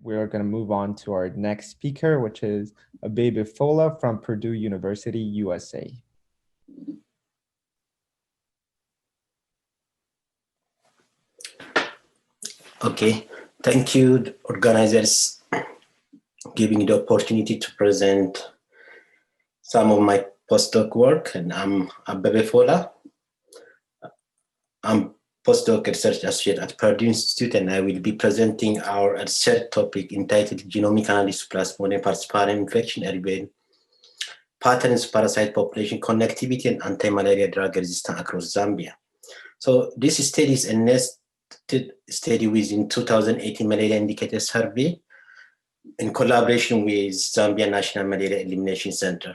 we're going to move on to our next speaker, which is Abebe Fola from Purdue University, USA. Okay, thank you, organizers, giving me the opportunity to present some of my postdoc work. And I'm Abebe Fola. I'm postdoc research associate at Purdue Institute, and I will be presenting our research topic entitled Genomic Analysis of Plasmodium falciparum infection area patterns, parasite population connectivity, and anti-malaria drug resistance across Zambia. So this study is a nested study within 2018 malaria indicator survey in collaboration with Zambia National Malaria Elimination Center.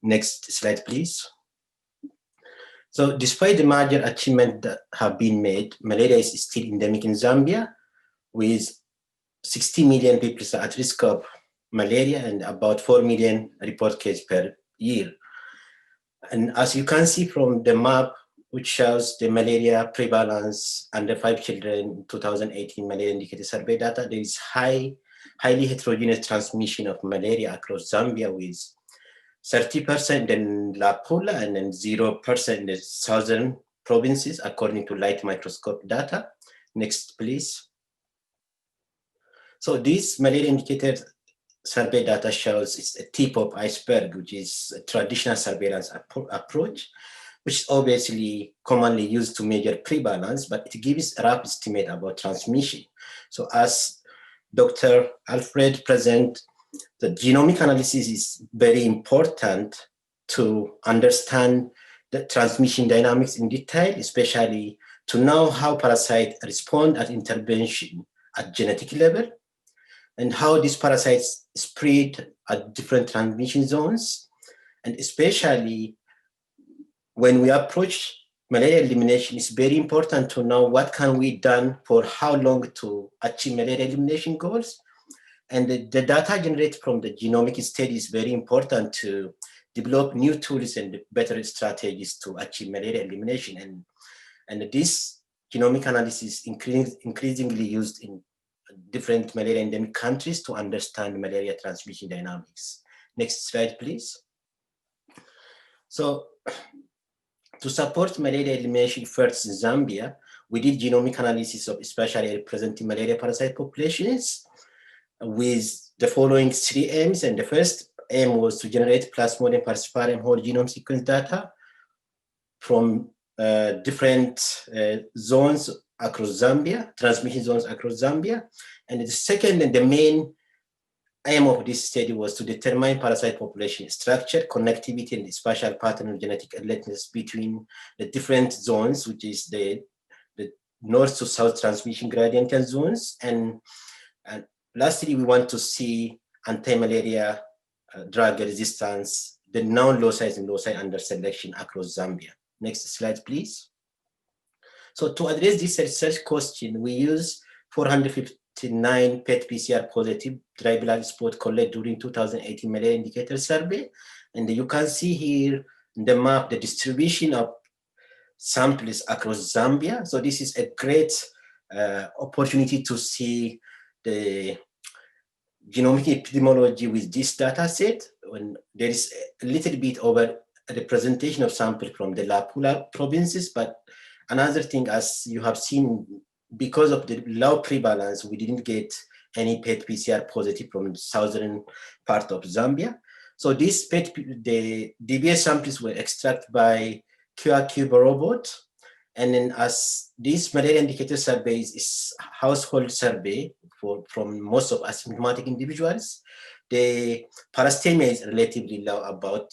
Next slide, please. So despite the major achievements that have been made, malaria is still endemic in Zambia, with 60 million people at risk of malaria and about 4 million report cases per year. And as you can see from the map, which shows the malaria prevalence under 5 children in 2018 malaria indicator survey data, there is highly heterogeneous transmission of malaria across Zambia, with 30% in La Pula and then 0% in the southern provinces, according to light microscope data. Next, please. So this malaria indicator survey data shows it's a tip of iceberg, which is a traditional surveillance approach, which is obviously commonly used to measure prevalence, but it gives a rough estimate about transmission. So as Dr. Alfred present, the genomic analysis is very important to understand the transmission dynamics in detail, especially to know how parasites respond at intervention at genetic level, and how these parasites spread at different transmission zones. And especially when we approach malaria elimination, it's very important to know what can we done for how long to achieve malaria elimination goals. And the data generated from the genomic study is very important to develop new tools and better strategies to achieve malaria elimination. And this genomic analysis is increasingly used in different malaria endemic countries to understand malaria transmission dynamics. Next slide, please. So to support malaria elimination efforts in Zambia, we did genomic analysis of especially representing malaria parasite populations with the following 3 aims. And the first aim was to generate Plasmodium falciparum whole genome sequence data from different zones across Zambia, transmission zones across Zambia. And the second and the main aim of this study was to determine parasite population structure, connectivity, and spatial pattern of genetic relatedness between the different zones, which is the north to south transmission gradient zones. And lastly, we want to see anti-malaria drug resistance, the known loci and loci under selection across Zambia. Next slide, please. So to address this research question, we use 459 PET PCR positive dry blood spot collected during 2018 malaria indicator survey. And you can see here in the map the distribution of samples across Zambia. So this is a great opportunity to see the genomic epidemiology with this data set, when there is a little bit over representation of samples from the La Pula provinces. But another thing, as you have seen, because of the low prevalence, we didn't get any PET PCR positive from the southern part of Zambia. So these the DBS samples were extracted by QRQ robot. And then as this malaria indicator survey is household survey from most of asymptomatic individuals, the parastemia is relatively low, about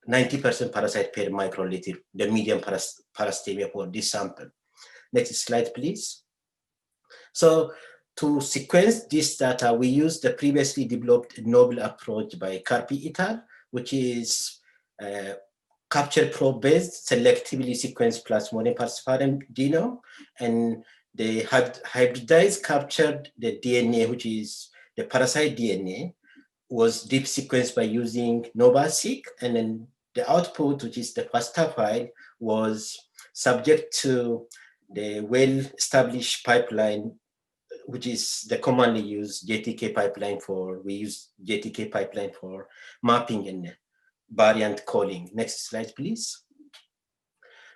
90% parasite per microliter, the median parastemia for this sample. Next slide, please. So to sequence this data, we use the previously developed novel approach by Carpi et al., which is capture probe-based, selectively sequenced Plasmodium falciparum genome, and they hybridized captured the DNA, which is the parasite DNA, was deep sequenced by using NovaSeq, and then the output, which is the FASTA file, was subject to the well-established pipeline which is the commonly used JTK pipeline we use JTK pipeline for mapping and variant calling. Next slide, please.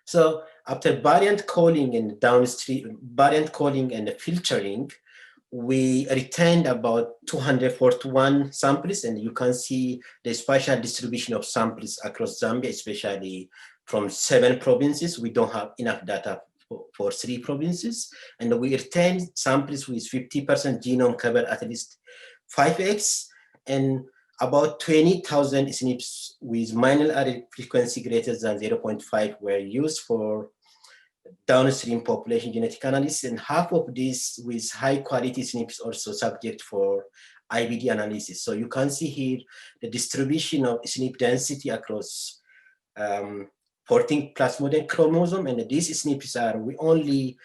So after variant calling and downstream variant calling and filtering, we retained about 241 samples, and you can see the spatial distribution of samples across Zambia, especially from 7 provinces. We don't have enough data for 3 provinces, and we retained samples with 50% genome cover at least 5x, and about 20,000 SNPs with minor array frequency greater than 0.5 were used for downstream population genetic analysis, and half of these with high quality SNPs also subject for IBD analysis. So you can see here the distribution of SNP density across 14 Plasmodium chromosome, and these SNPs are, we only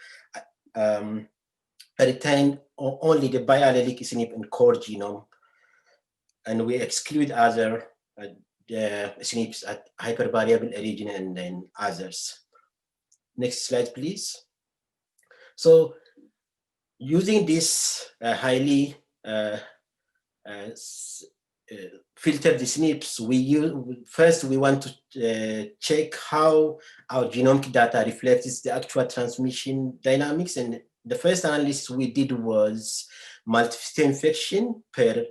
retain only the biallelic SNP and core genome, and we exclude other SNPs at hypervariable region and then others. Next slide, please. So using this highly filtered SNPs, first we want to check how our genomic data reflects the actual transmission dynamics. And the first analysis we did was multiplicity infection per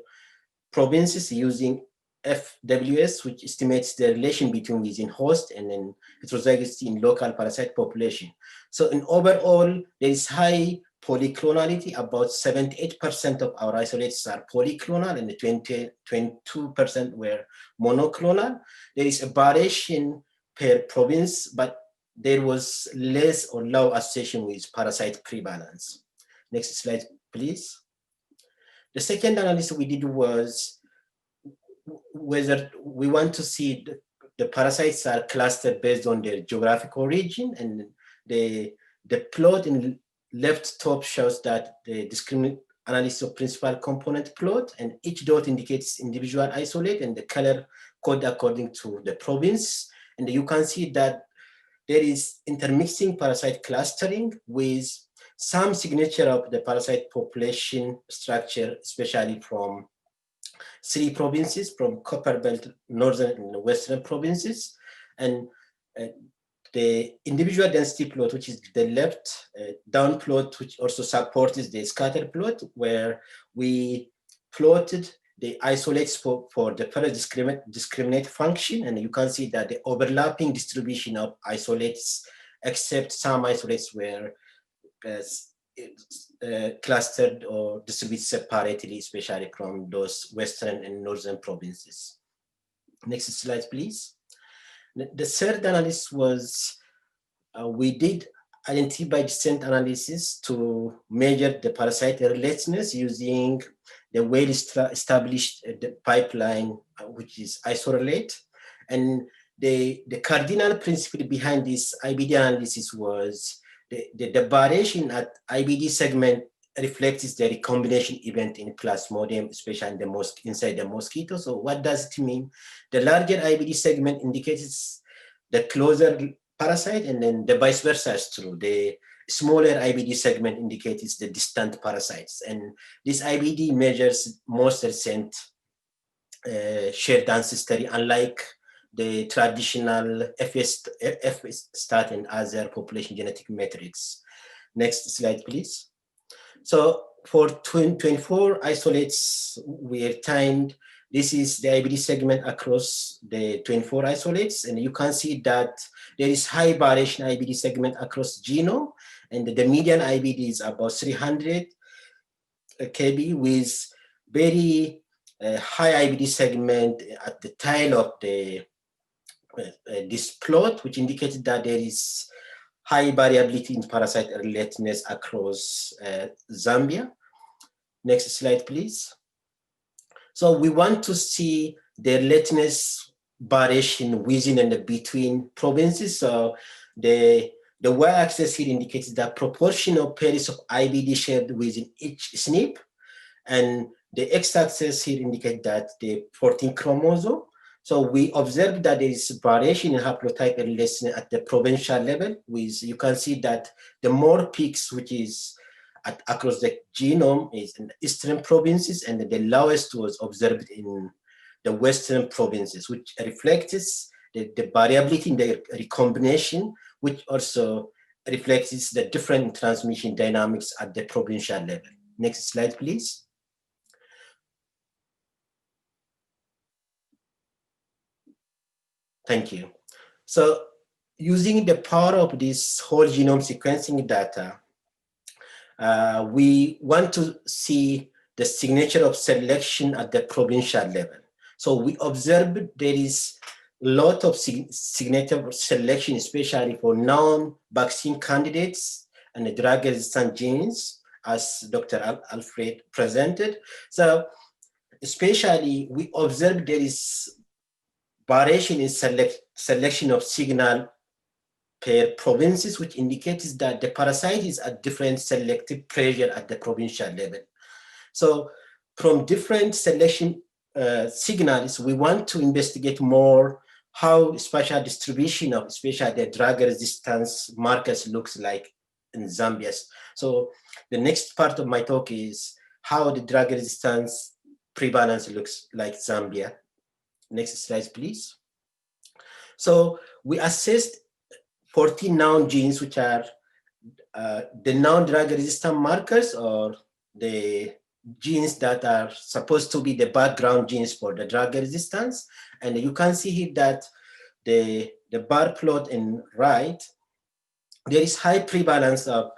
provinces using FWS, which estimates the relation between within host and then heterozygosity in local parasite population. So in overall, there is high polyclonality. About 78% of our isolates are polyclonal, and 22% were monoclonal. There is a variation per province, but there was less or low association with parasite prevalence. Next slide, please. The second analysis we did was whether we want to see the parasites are clustered based on their geographic origin, and the plot in left top shows that the discriminant analysis of principal component plot, and each dot indicates individual isolate, and the color code according to the province. And you can see that there is intermixing parasite clustering with some signature of the parasite population structure, especially from 3 provinces, from Copper Belt, northern and western provinces. And the individual density plot, which is the left down plot, which also supports the scatter plot, where we plotted the isolates for the first discriminate function. And you can see that the overlapping distribution of isolates, except some isolates were clustered or distributed separately, especially from those western and northern provinces. Next slide, please. The third analysis was, we did identify descent analysis to measure the parasite relatedness using the well-established pipeline, which is isorelate. And the cardinal principle behind this IBD analysis was the variation at IBD segment reflects the recombination event in Plasmodium, especially in inside the mosquito. So what does it mean? The larger IBD segment indicates the closer parasite, and then the vice versa is true. The smaller IBD segment indicates the distant parasites. And this IBD measures most recent shared ancestry, unlike the traditional FS-stat and other population genetic metrics. Next slide, please. So for 24 isolates, we retained, this is the IBD segment across the 24 isolates, and you can see that there is high variation IBD segment across genome, and the median IBD is about 300 kb with very high IBD segment at the tail of this plot, which indicates that there is high variability in parasite relatedness across Zambia. Next slide, please. So we want to see the relatedness variation within and between provinces. So the y-axis here indicates the proportion of pairs of IBD shared within each SNP, and the x-axis here indicates that the 14 chromosome. So we observed that there is variation in haplotype relatedness at the provincial level. You can see that the more peaks, which is across the genome is in the eastern provinces, and the lowest was observed in the western provinces, which reflects the variability in the recombination, which also reflects the different transmission dynamics at the provincial level. Next slide, please. Thank you. So using the power of this whole genome sequencing data, we want to see the signature of selection at the provincial level. So we observed there is a lot of signature of selection, especially for non-vaccine candidates and the drug-resistant genes, as Dr. Alfred presented. So especially we observed there is variation in selection of signal per provinces, which indicates that the parasite is at different selective pressure at the provincial level. So from different selection signals, we want to investigate more how spatial distribution of especially the drug resistance markers looks like in Zambia. So the next part of my talk is how the drug resistance prevalence looks like Zambia. Next slide, please. So we assessed 14 known genes, which are the known drug resistant markers, or the genes that are supposed to be the background genes for the drug resistance. And you can see here that the bar plot in right, there is high prevalence of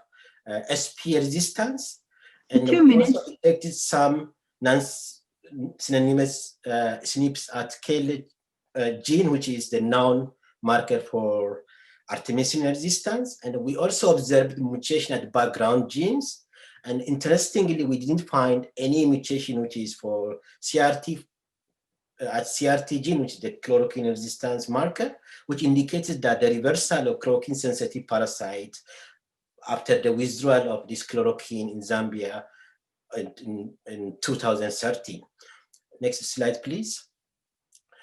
SP resistance. And we also detected some non-synonymous SNPs at KL gene, which is the known marker for artemisinin resistance. And we also observed mutation at background genes. And interestingly, we didn't find any mutation which is for CRT, at CRT gene, which is the chloroquine resistance marker, which indicates that the reversal of chloroquine sensitive parasite after the withdrawal of this chloroquine in Zambia in 2013. Next slide, please.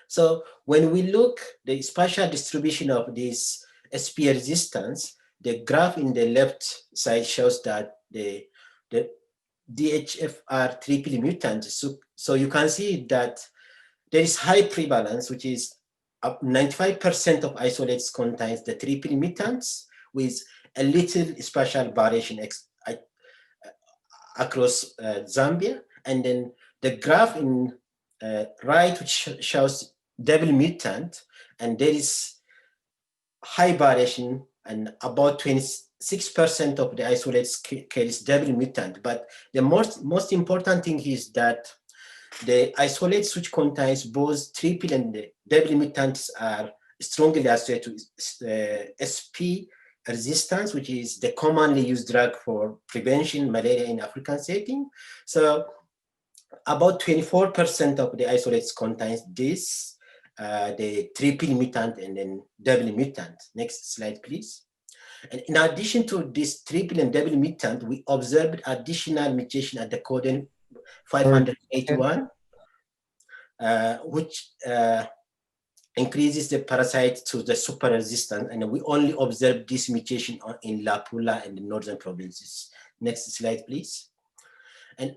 So when we look the spatial distribution of this SP resistance, the graph in the left side shows that the DHFR triple mutant. So you can see that there is high prevalence, which is 95% of isolates contains the triple mutants with a little spatial variation across Zambia. And then the graph in right, which shows double mutant, and there is high variation, and about 26% of the isolates carries double mutant. But the most important thing is that the isolates which contains both triple and double mutants are strongly associated with SP resistance, which is the commonly used drug for prevention malaria in African setting. So about 24% of the isolates contains this, the triple mutant and then double mutant. Next slide, please. And in addition to this triple and double mutant, we observed additional mutation at the codon 581, which increases the parasite to the super resistant, and we only observed this mutation in Lapula and the northern provinces. Next slide, please. And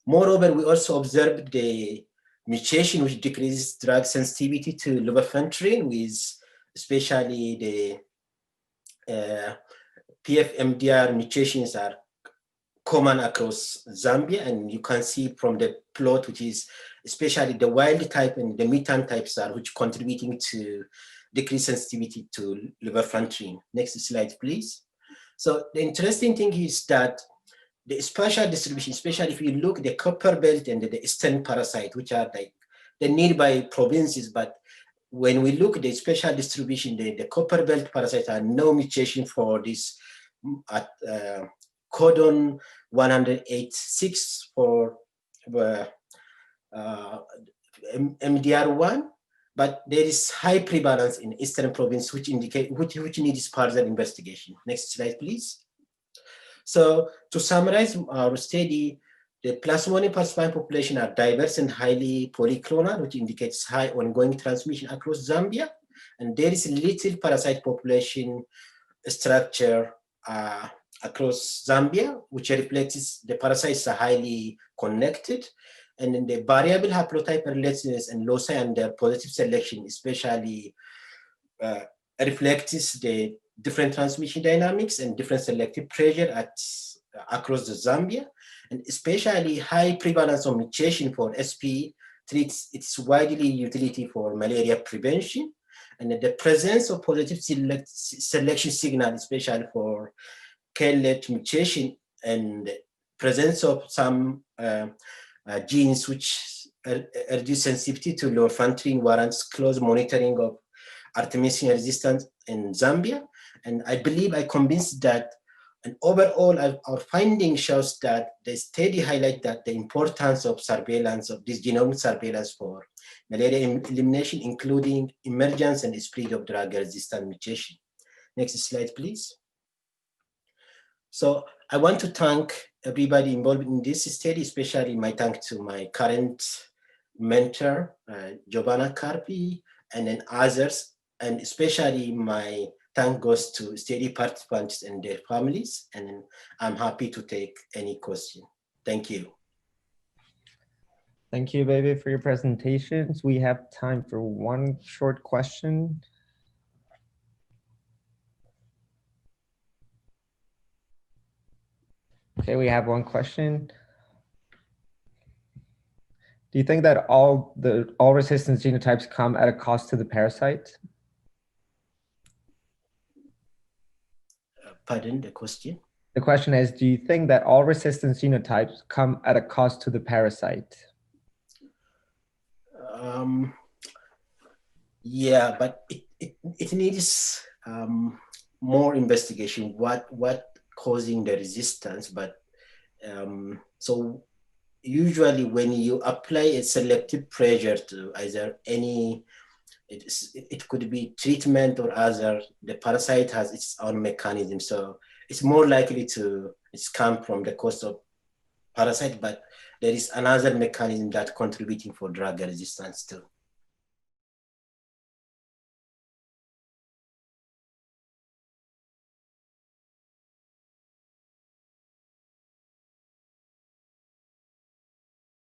moreover, we also observed the mutation which decreases drug sensitivity to lumefantrine, with especially the PFMDR mutations are common across Zambia, and you can see from the plot, which is especially the wild type and the mutant types are which contributing to decreased sensitivity to lumefantrine. Next slide, please. So the interesting thing is that the spatial distribution, especially if you look the copper belt and the eastern parasite, which are like the nearby provinces, but when we look at the spatial distribution, the copper belt parasites are no mutation for this at codon 186 for MDR1, but there is high prevalence in eastern province, which indicate which needs further investigation. Next slide, please. So to summarize our study, the Plasmodium falciparum population are diverse and highly polyclonal, which indicates high ongoing transmission across Zambia. And there is little parasite population structure across Zambia, which reflects the parasites are highly connected. And then the variable haplotype relatedness and loci under positive selection, especially reflects the different transmission dynamics and different selective pressure across the Zambia, and especially high prevalence of mutation for SP treats its widely utility for malaria prevention, and the presence of positive selection signal, especially for KLH mutation, and presence of some genes which reduce sensitivity to lumefantrine warrants close monitoring of artemisinin resistance in Zambia. And I believe I convinced that, and overall our finding shows that they steady highlight that the importance of surveillance of this genomic surveillance for malaria elimination, including emergence and spread of drug-resistant mutation. Next slide, please. So I want to thank everybody involved in this study, especially my thanks to my current mentor, Giovanna Carpi, and then others, and especially my thank goes to study participants and their families, and I'm happy to take any question. Thank you. Thank you, Abebe, for your presentations. We have time for one short question. Okay, we have one question. Do you think that all resistance genotypes come at a cost to the parasite? Pardon the question? The question is, do you think that all resistance genotypes come at a cost to the parasite? Yeah, but it needs more investigation. What causing the resistance? But so usually when you apply a selective pressure to either any, it could be treatment or other, the parasite has its own mechanism. So it's more likely to come from the cost of parasite, but there is another mechanism that contributing for drug resistance too.